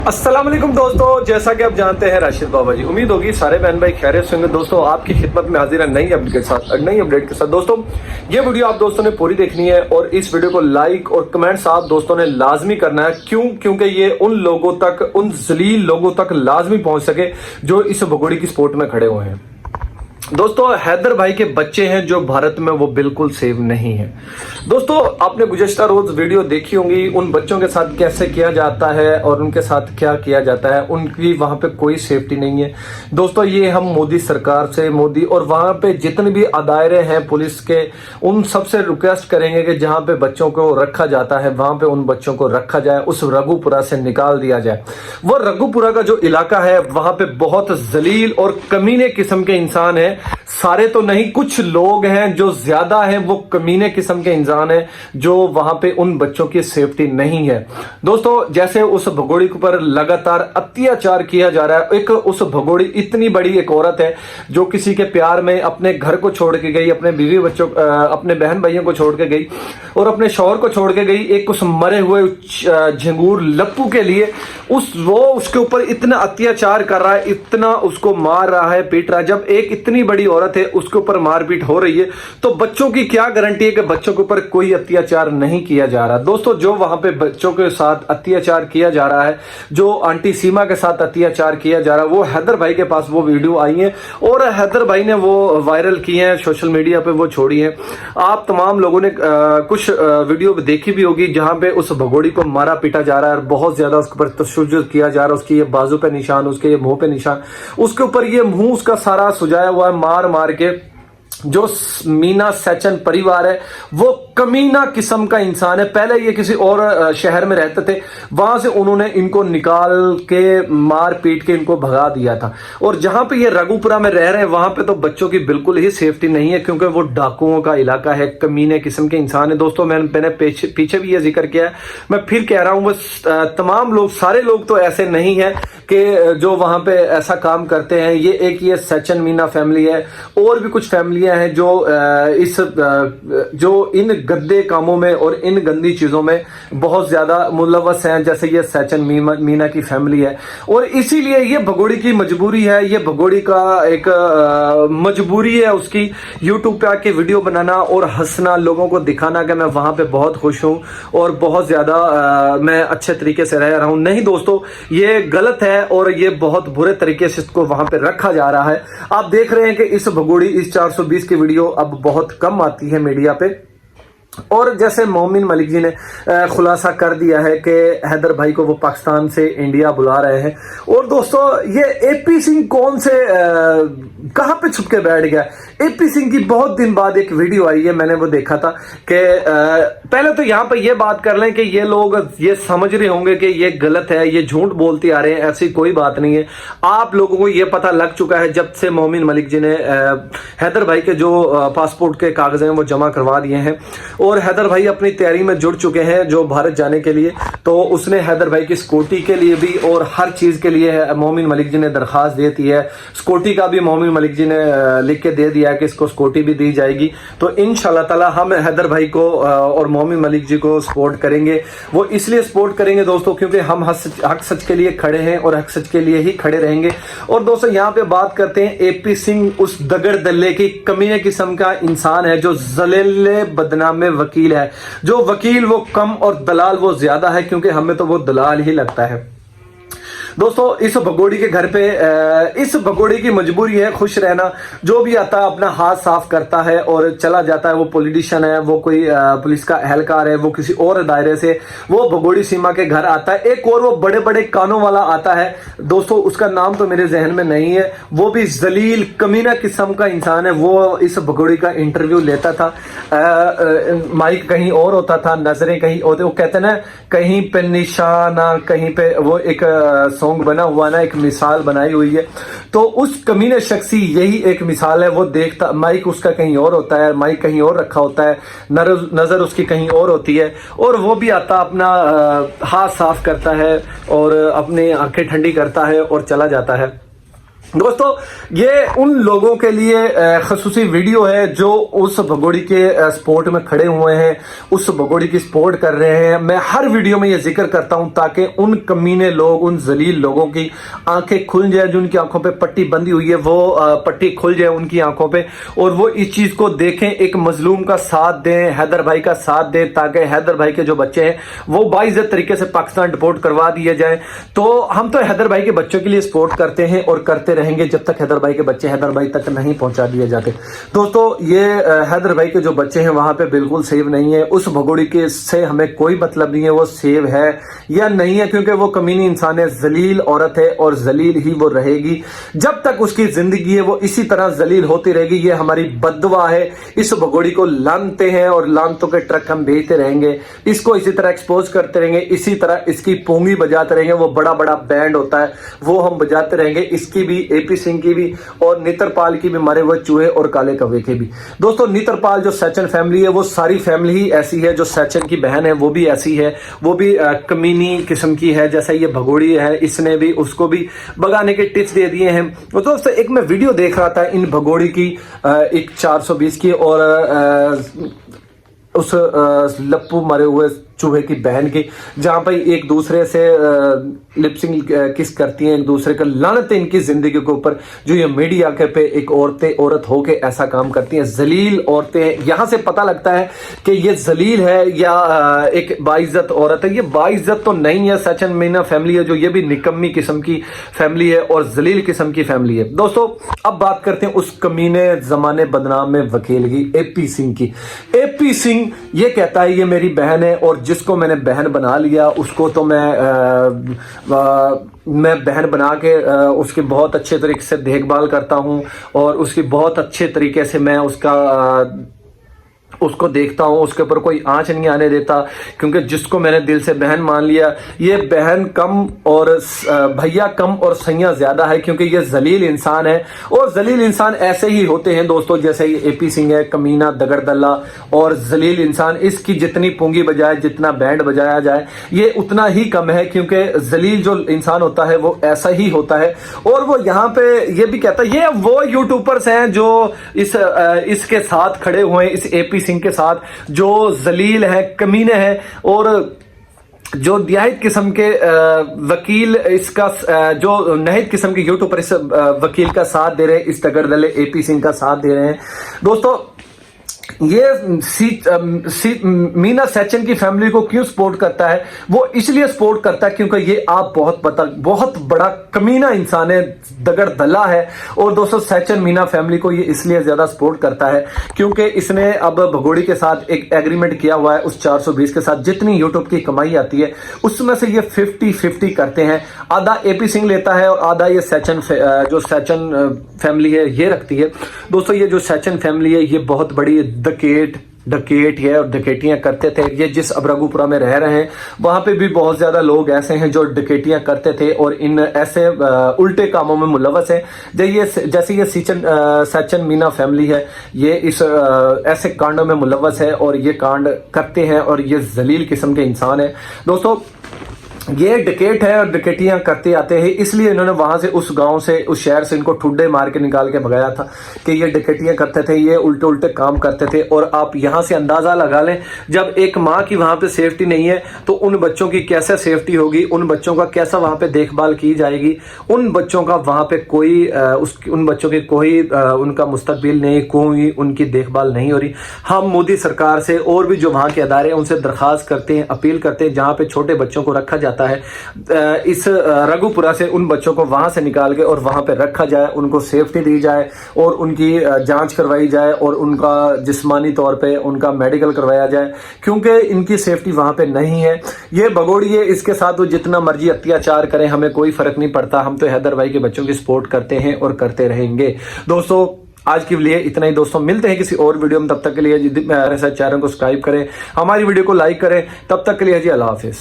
अस्सलाम वालेकुम दोस्तों, जैसा कि आप जानते हैं राशिद बाबा जी, उम्मीद होगी सारे बहन भाई खैरियत से होंगे। दोस्तों आपकी खिदमत में हाजिर है नई अपडेट के साथ। दोस्तों ये वीडियो आप दोस्तों ने पूरी देखनी है और इस वीडियो को लाइक और कमेंट्स आप दोस्तों ने लाजमी करना है। क्योंकि ये उन लोगों तक, उन जलील लोगों तक लाजमी पहुंच सके जो इस भगोड़ी की स्पोर्ट में खड़े हुए हैं। दोस्तों हैदर भाई के बच्चे हैं जो भारत में, वो बिल्कुल सेफ नहीं है। दोस्तों आपने गुज़श्ता रोज वीडियो देखी होंगी, उन बच्चों के साथ कैसे किया जाता है और उनके साथ क्या किया जाता है, उनकी वहां पे कोई सेफ्टी नहीं है। दोस्तों ये हम मोदी सरकार से, मोदी और वहां पे जितने भी अदारे हैं पुलिस के, उन सबसे रिक्वेस्ट करेंगे कि जहां पे बच्चों को रखा जाता है वहां पे उन बच्चों को रखा जाए, उस रघुपुरा से निकाल दिया जाए। वो रघुपुरा का जो इलाका है वहां पे बहुत जलील और कमीने किस्म के इंसान है। सारे तो नहीं, कुछ लोग हैं जो ज्यादा हैं, वो कमीने किस्म के इंसान हैं जो वहां पे उन बच्चों की सेफ्टी नहीं है। दोस्तों जैसे उस भगोड़ी के ऊपर लगातार अत्याचार किया जा रहा है। एक उस भगोड़ी इतनी बड़ी एक औरत है जो किसी के प्यार में अपने घर को छोड़ के गई, अपने बीवी बच्चों, अपने बहन भाइयों को छोड़ के गई और अपने शौहर को छोड़ के गई, एक उस मरे हुए झिंगूर लप्पू के लिए। वो उसके ऊपर इतना अत्याचार कर रहा है, इतना उसको मार रहा है, पीट रहा है। जब एक इतनी बड़ी औरत है उसके ऊपर मारपीट हो रही है तो बच्चों की क्या गारंटी है कि बच्चों के ऊपर कोई अत्याचार नहीं किया जा रहा। दोस्तों जो वहां पे बच्चों के साथ अत्याचार किया जा रहा है, जो आंटी सीमा के साथ अत्याचार किया जा रहा है, वो हैदर भाई के पास वो वीडियो आई है और हैदर भाई ने वो वायरल की है, सोशल मीडिया पे वो छोड़ी है। आप तमाम लोगों ने कुछ वीडियो देखी भी होगी जहां पे उस भगोड़ी को मारा पीटा जा रहा है, बहुत ज्यादा उसके ऊपर तशद्दुद किया जा रहा है। उसकी ये बाजू पे निशान, उसके ये मुंह पे निशान, उसके ऊपर ये मुंह उसका सारा सुजाया हुआ है मार मार के। जो मीना सैचन परिवार है वो कमीना किस्म का इंसान है। पहले ये किसी और शहर में रहते थे, वहां से उन्होंने इनको निकाल के मार पीट के इनको भगा दिया था। और जहां पे ये रघुपुरा में रह रहे हैं वहां पे तो बच्चों की बिल्कुल ही सेफ्टी नहीं है क्योंकि वो डाकुओं का इलाका है, कमीने किस्म के इंसान है। दोस्तों मैंने पीछे भी ये जिक्र किया है, मैं फिर कह रहा हूं, वो तमाम लोग, सारे लोग तो ऐसे नहीं है कि जो वहां पे ऐसा काम करते हैं। ये सैचन मीना फैमिली है, और भी कुछ फैमिलियां हैं जो इन गद्दे कामों में और इन गंदी चीजों में बहुत ज्यादा मुलव्वस हैं, जैसे ये सैचन मीना की फैमिली है। और इसीलिए ये भगोड़ी की मजबूरी है, ये भगोड़ी का एक मजबूरी है उसकी, यूट्यूब पे आके वीडियो बनाना और हंसना, लोगों को दिखाना कि मैं वहां पे बहुत खुश हूं और बहुत ज्यादा मैं अच्छे तरीके से रह रहा हूं। नहीं दोस्तों, ये गलत है और ये बहुत बुरे तरीके से इसको वहां पे रखा जा रहा है। आप देख रहे हैं कि इस भगोड़ी, इस 420 की वीडियो अब बहुत कम आती है मीडिया पे। और जैसे मोमिन मलिक जी ने खुलासा कर दिया है कि हैदर भाई को वो पाकिस्तान से इंडिया बुला रहे हैं। और दोस्तों ये एपी सिंह कौन से कहां पे छुप के बैठ गया। एपी सिंह की बहुत दिन बाद एक वीडियो आई है, मैंने वो देखा था कि पहले तो यहां पे ये बात कर लें कि ये लोग ये समझ रहे होंगे कि ये गलत है, ये झूठ बोलते आ रहे हैं, ऐसी कोई बात नहीं है। आप लोगों को ये पता लग चुका है जब से मोमिन मलिक जी ने हैदर भाई के जो पासपोर्ट के कागज हैं वो जमा करवा दिए हैं और हैदर भाई अपनी तैयारी में जुड़ चुके हैं जो भारत जाने के लिए। तो उसने हैदर भाई की स्कूटी के लिए भी और हर चीज के लिए मोमिन मलिक जी ने दरखास्त दी थी है। स्कूटी का भी मोमिन मलिक जी ने लिख के दे दिया कि इसको स्कूटी भी दी जाएगी। तो इंशाल्लाह ताला हम हैदर भाई को और मोमिन मलिक जी को सपोर्ट करेंगे। वो इसलिए सपोर्ट करेंगे दोस्तों क्योंकि हम हक सच के लिए खड़े हैं और हक सच के लिए ही खड़े रहेंगे। और दोस्तों यहाँ पे बात करते हैं एपी सिंह, उस दगड़ दल्ले की कमीने किस्म का इंसान है जो जलेले बदनामे वकील है। जो वकील वो कम और दलाल वो ज्यादा है, क्योंकि हमें तो वो दलाल ही लगता है। दोस्तों इस भगोड़ी के घर पे, इस भगोड़ी की मजबूरी है खुश रहना। जो भी आता है अपना हाथ साफ करता है और चला जाता है। वो पॉलिटिशियन है, वो कोई पुलिस का एहलकार है, वो किसी और दायरे से वो भगोड़ी सीमा के घर आता है। एक और वो बड़े बड़े कानों वाला आता है दोस्तों, उसका नाम तो मेरे जहन में नहीं है। वो भी जलील कमीना किस्म का इंसान है। वो इस भगोड़ी का इंटरव्यू लेता था, माइक कहीं और होता था, नजरें कहीं होते। वो कहते ना कहीं पे निशाना कहीं पे, वो एक सॉन्ग बना हुआ ना, एक मिसाल बनाई हुई है। तो उस कमीने शख्सी यही एक मिसाल है। वो देखता, माइक उसका कहीं और होता है, माइक कहीं और रखा होता है, नजर उसकी कहीं और होती है। और वो भी आता अपना हाथ साफ करता है और अपनी आंखें ठंडी करता है और चला जाता है। दोस्तों ये उन लोगों के लिए खसूसी वीडियो है जो उस भगोड़ी के स्पोर्ट में खड़े हुए हैं, उस भगोड़ी की सपोर्ट कर रहे हैं। मैं हर वीडियो में ये जिक्र करता हूं ताकि उन कमीने लोग, उन जलील लोगों की आंखें खुल जाए, जो उनकी आंखों पे पट्टी बंधी हुई है वो पट्टी खुल जाए उनकी आंखों पे, और वो इस चीज को देखें, एक मजलूम का साथ दें, हैदर भाई का साथ दें, ताकि हैदर भाई के जो बच्चे हैं वो बाइज्जत तरीके से पाकिस्तान डिपोर्ट करवा दिए जाए। तो हम तो हैदर भाई के बच्चों के लिए सपोर्ट करते हैं और करते रहेंगे जब तक हैदर भाई के बच्चे हैदर भाई तक नहीं पहुंचा दिए जाते। दोस्तों ये हैदर भाई के जो बच्चे हैं वहां पे बिल्कुल सेव नहीं है। उस भगोड़ी के से हमें कोई मतलब नहीं है वो सेव है या नहीं है, क्योंकि वो कमीनी इंसान है, जलील औरत है और जलील ही वो रहेगी। जब तक उसकी जिंदगी है वो इसी तरह जलील होती रहेगी। ये हमारी बद्दुआ है। इस भगोड़ी को लानते हैं और लानतों के ट्रक हम भेजते रहेंगे, इसको इसी तरह एक्सपोज करते रहेंगे, इसी तरह इसकी पूंगी बजाते रहेंगे। वो बड़ा बड़ा बैंड होता है वो हम बजाते रहेंगे, इसकी भी, एपी सिंह की भी और नितरपाल की भी, मरे हुए चूहे और काले कौवे के भी। दोस्तों नितरपाल जो सैचन फैमिली है वो सारी फैमिली ही ऐसी है, जो सैचन की बहन है वो भी ऐसी है, वो भी कमीनी किस्म की है जैसा ये भगोड़ी है। इसने भी उसको भी भगाने के टिप्स दे दिए हैं। तो दोस्तों एक मैं वीडियो देख रहा था इन भगोड़ी की, एक 420 की और उस लप्पू मरे हुए चूहे की बहन की, जहां पर एक दूसरे से लिपसिंग किस करती हैं एक दूसरे का। लानत है इनकी जिंदगी के ऊपर, जो ये मीडिया के पे एक औरत होके ऐसा काम करती हैं। जलील औरतें, यहां से पता लगता है कि ये जलील है या एक बाइज्जत औरत है। ये बाइज्जत तो नहीं है, सैचन मीना फैमिली है जो ये भी निकम्मी किस्म की फैमिली है और जलील किस्म की फैमिली है। दोस्तों अब बात करते हैं उस कमीने जमाने बदनाम में वकील की, एपी सिंह की। एपी सिंह ये कहता है ये मेरी बहन है और जिसको मैंने बहन बना लिया उसको तो मैं बहन बना के उसकी बहुत अच्छे तरीके से देखभाल करता हूं और उसकी बहुत अच्छे तरीके से मैं उसको देखता हूं, उसके ऊपर कोई आंच नहीं आने देता, क्योंकि जिसको मैंने दिल से बहन मान लिया, ये बहन कम और भैया कम और सैया ज्यादा है, क्योंकि ये जलील इंसान है। और जलील इंसान ऐसे ही होते हैं दोस्तों, जैसे ये एपी सिंह है, कमीना दगड़दल्ला और जलील इंसान। इसकी जितनी पूंगी बजाए, जितना बैंड बजाया जाए, ये उतना ही कम है, क्योंकि जलील जो इंसान होता है वो ऐसा ही होता है। और वो यहाँ पे ये भी कहता है, ये वो यूट्यूबर्स हैं जो इसके साथ खड़े हुए हैं, इस एपी सिंह के साथ, जो जलील है, कमीने हैं और जो निहायत किस्म के वकील, इसका जो निहायत किस्म के यूट्यूबर इस वकील का साथ दे रहे हैं, इस दगड़दल्ले एपी सिंह का साथ दे रहे हैं। दोस्तों ये मीना सैचन की फैमिली को क्यों सपोर्ट करता है? वो इसलिए सपोर्ट करता है क्योंकि ये आप बहुत बड़ा कमीना इंसान है, दगड़दल्ला है। और दोस्तों सैचन मीना फैमिली को ये इसलिए ज्यादा सपोर्ट करता है क्योंकि इसने अब भगोड़ी के साथ एक एग्रीमेंट किया हुआ है, उस 420 के साथ जितनी यूट्यूब की कमाई आती है उसमें से ये 50-50 करते हैं। आधा एपी सिंह लेता है और आधा ये जो सैचन फैमिली है ये रखती है। दोस्तों ये जो सैचन फैमिली है ये बहुत बड़ी डकैत है और डकैतियां करते थे। ये जिस अबरागुपुरा में रह रहे हैं वहां पे भी बहुत ज्यादा लोग ऐसे हैं जो डकैतियां करते थे और इन ऐसे उल्टे कामों में मुलव्वस हैं। जैसे ये सैचन मीना फैमिली है, ये इस ऐसे कांडों में मुलव्वस है और ये कांड करते हैं और ये जलील किस्म के इंसान है। दोस्तों ये डकैत है और डकैतियां करते आते हैं, इसलिए इन्होंने वहां से, उस गांव से, उस शहर से इनको ठुड्डे मार के निकाल के भगाया था कि ये डकैतियां करते थे, ये उल्टे उल्टे काम करते थे। और आप यहां से अंदाजा लगा लें, जब एक माँ की वहां पे सेफ्टी नहीं है तो उन बच्चों की कैसे सेफ्टी होगी, उन बच्चों का कैसा वहां पे देखभाल की जाएगी, उन बच्चों का वहां पे उन बच्चों की कोई उनका मुस्तकबिल नहीं, कोई उनकी देखभाल नहीं हो रही। हम मोदी सरकार से और भी जो वहां के अदारे हैं उनसे दरखास्त करते हैं, अपील करते हैं, जहां पे छोटे बच्चों को रखा जाता है, इस रघुपुरा से उन बच्चों को वहां से निकाल के और वहां पे रखा जाए, उनको सेफ्टी दी जाए और उनकी जांच करवाई जाए और उनका जिस्मानी तौर पे उनका मेडिकल करवाया जाए, क्योंकि इनकी सेफ्टी वहां पे नहीं है। ये भगोड़ी है, इसके साथ वो जितना मर्जी अत्याचार करें हमें कोई फर्क नहीं पड़ता। हम तो हैदर भाई के बच्चों की सपोर्ट करते हैं और करते रहेंगे। दोस्तों आज के लिए इतना ही दोस्तों, मिलते हैं किसी और वीडियो में। तब तक के लिए मेरे साथ चैनल को सब्सक्राइब करें, हमारी वीडियो को लाइक करें। तब तक के लिए जी अल्लाह हाफिज।